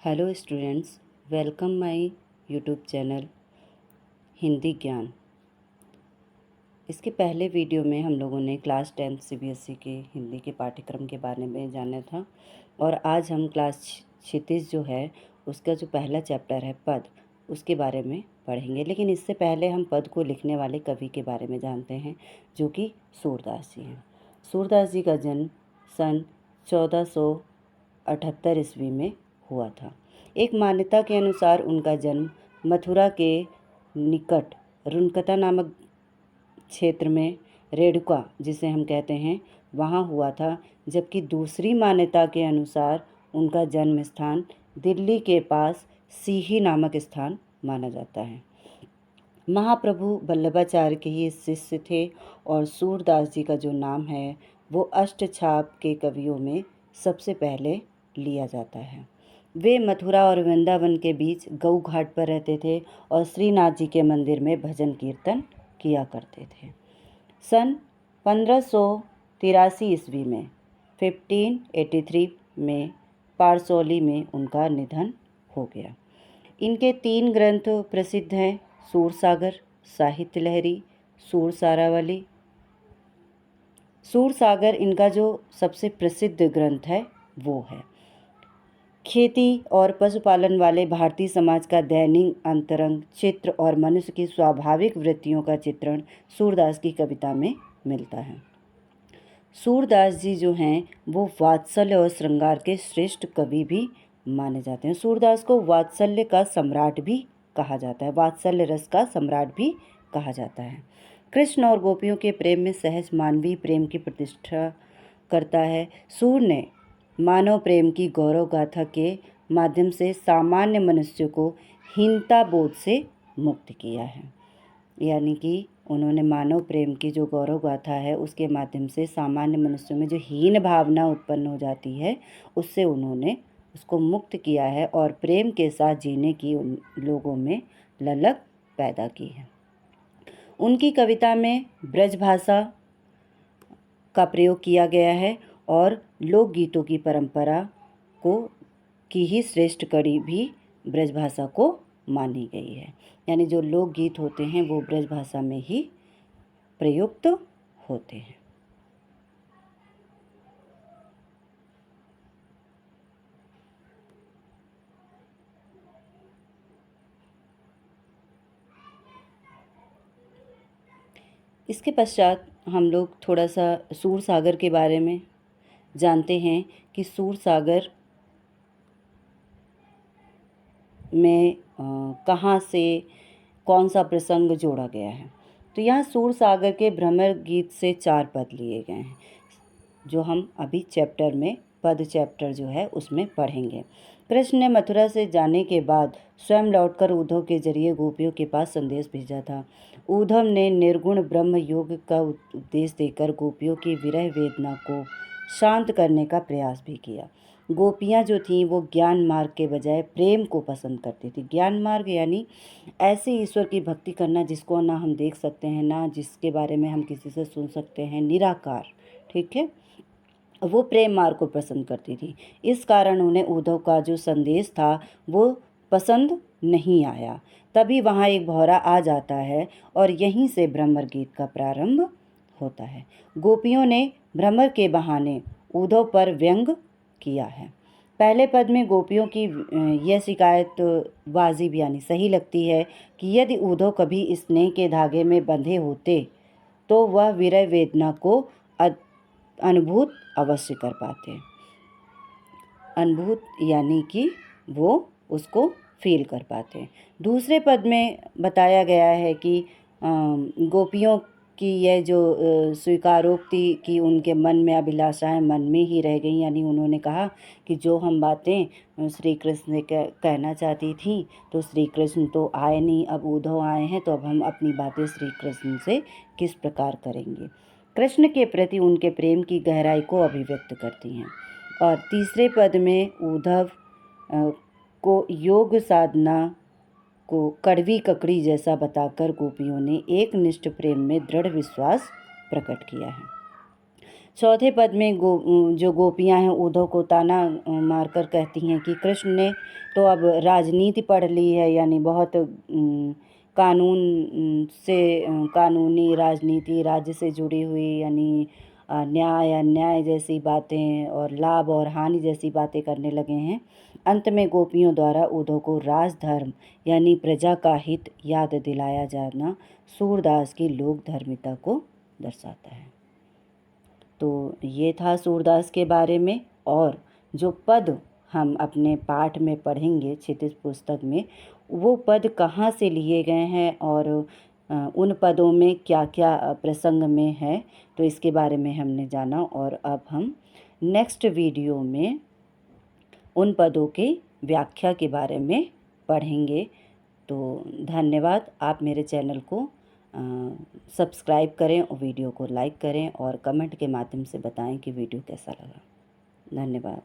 Hello students, welcome my YouTube channel Hindi ज्ञान। इसके पहले वीडियो में हम लोगों ने क्लास 10 सीबीएसई के हिंदी के पाठ्यक्रम के बारे में जाना था और आज हम क्लास 36 जो है उसका जो पहला चैप्टर है पद, उसके बारे में पढ़ेंगे। लेकिन इससे पहले हम पद को लिखने वाले कवि के बारे में जानते हैं जो कि सूरदास जी हैं। सूरदास जी का जन्म सन 1478 ईस्वी में हुआ था। एक मान्यता के अनुसार उनका जन्म मथुरा के निकट रुनकता नामक क्षेत्र में रेणुका, जिसे हम कहते हैं, वहाँ हुआ था, जबकि दूसरी मान्यता के अनुसार उनका जन्म स्थान दिल्ली के पास सीही नामक स्थान माना जाता है। महाप्रभु वल्लभाचार्य के ही शिष्य थे और सूरदास जी का जो नाम है वो अष्टछाप के कवियों में सबसे पहले लिया जाता है। वे मथुरा और वृंदावन के बीच गऊ घाट पर रहते थे और श्रीनाथ जी के मंदिर में भजन कीर्तन किया करते थे। सन 1583 ईस्वी में 1583 में पारसौली में उनका निधन हो गया। इनके 3 ग्रंथ प्रसिद्ध हैं: सूरसागर, साहित्य लहरी, सूरसारावली। सूरसागर इनका जो सबसे प्रसिद्ध ग्रंथ है वो है। खेती और पशुपालन वाले भारतीय समाज का दैनिक अंतरंग चित्र और मनुष्य की स्वाभाविक वृत्तियों का चित्रण सूरदास की कविता में मिलता है। सूरदास जी जो हैं वो वात्सल्य और श्रृंगार के श्रेष्ठ कवि भी माने जाते हैं। सूरदास को वात्सल्य का सम्राट भी कहा जाता है, वात्सल्य रस का सम्राट भी कहा जाता है। कृष्ण और गोपियों के प्रेम में सहज मानवीय प्रेम की प्रतिष्ठा करता है। सूर ने मानव प्रेम की गौरव गाथा के माध्यम से सामान्य मनुष्य को हीनता बोध से मुक्त किया है। यानी कि उन्होंने मानव प्रेम की जो गौरव गाथा है उसके माध्यम से सामान्य मनुष्यों में जो हीन भावना उत्पन्न हो जाती है उससे उन्होंने उसको मुक्त किया है और प्रेम के साथ जीने की उन लोगों में ललक पैदा की है। उनकी कविता में ब्रज भाषा का प्रयोग किया गया है और लोकगीतों की परंपरा को की ही श्रेष्ठ कड़ी भी ब्रज भाषा को मानी गई है। यानी जो लोकगीत होते हैं वो ब्रज भाषा में ही प्रयुक्त होते हैं। इसके पश्चात हम लोग थोड़ा सा सूरसागर के बारे में जानते हैं कि सूरसागर में कहाँ से कौन सा प्रसंग जोड़ा गया है। तो यहाँ सूरसागर के भ्रमर गीत से 4 पद लिए गए हैं जो हम अभी चैप्टर में पद चैप्टर जो है उसमें पढ़ेंगे। कृष्ण ने मथुरा से जाने के बाद स्वयं लौटकर उद्धव के जरिए गोपियों के पास संदेश भेजा था। उद्धव ने निर्गुण ब्रह्म योग का उपदेश देकर गोपियों की विरह वेदना को शांत करने का प्रयास भी किया। गोपियाँ जो थीं वो ज्ञान मार्ग के बजाय प्रेम को पसंद करती थी। ज्ञान मार्ग यानी ऐसे ईश्वर की भक्ति करना जिसको ना हम देख सकते हैं, ना जिसके बारे में हम किसी से सुन सकते हैं, निराकार, ठीक है, वो प्रेम मार्ग को पसंद करती थी। इस कारण उन्हें उद्धव का जो संदेश था वो पसंद नहीं आया। तभी वहाँ एक भौरा आ जाता है और यहीं से भ्रमर गीत का प्रारंभ होता है। गोपियों ने भ्रमर के बहाने उद्धव पर व्यंग किया है। पहले पद में गोपियों की यह शिकायत वाजिब यानी सही लगती है कि यदि उद्धव कभी स्नेह के धागे में बंधे होते तो वह विरह वेदना को अनुभूत अवश्य कर पाते। अनुभूत यानी कि वो उसको फील कर पाते। दूसरे पद में बताया गया है कि गोपियों की यह जो स्वीकारोक्ति कि उनके मन में अभिलाषाएं मन में ही रह गई, यानी उन्होंने कहा कि जो हम बातें श्री कृष्ण ने कहना चाहती थी तो श्री कृष्ण तो आए नहीं, अब उद्धव आए हैं तो अब हम अपनी बातें श्री कृष्ण से किस प्रकार करेंगे। कृष्ण के प्रति उनके प्रेम की गहराई को अभिव्यक्त करती हैं। और तीसरे पद में उद्धव को योग साधना को कड़वी ककड़ी जैसा बताकर गोपियों ने एक निष्ठ प्रेम में दृढ़ विश्वास प्रकट किया है। चौथे पद में जो गोपियाँ हैं उद्धव को ताना मारकर कहती हैं कि कृष्ण ने तो अब राजनीति पढ़ ली है, यानी बहुत कानून से कानूनी राजनीति, राज्य से जुड़ी हुई, यानी न्याय अन्याय जैसी बातें और लाभ और हानि जैसी बातें करने लगे हैं। अंत में गोपियों द्वारा उद्धव को राजधर्म यानी प्रजा का हित याद दिलाया जाना सूरदास की लोक धर्मिता को दर्शाता है। तो ये था सूरदास के बारे में। और जो पद हम अपने पाठ में पढ़ेंगे क्षितिज पुस्तक में, वो पद कहाँ से लिए गए हैं और उन पदों में क्या क्या प्रसंग में है, तो इसके बारे में हमने जाना। और अब हम नेक्स्ट वीडियो में उन पदों की व्याख्या के बारे में पढ़ेंगे। तो धन्यवाद। आप मेरे चैनल को सब्सक्राइब करें और वीडियो को लाइक करें और कमेंट के माध्यम से बताएं कि वीडियो कैसा लगा। धन्यवाद।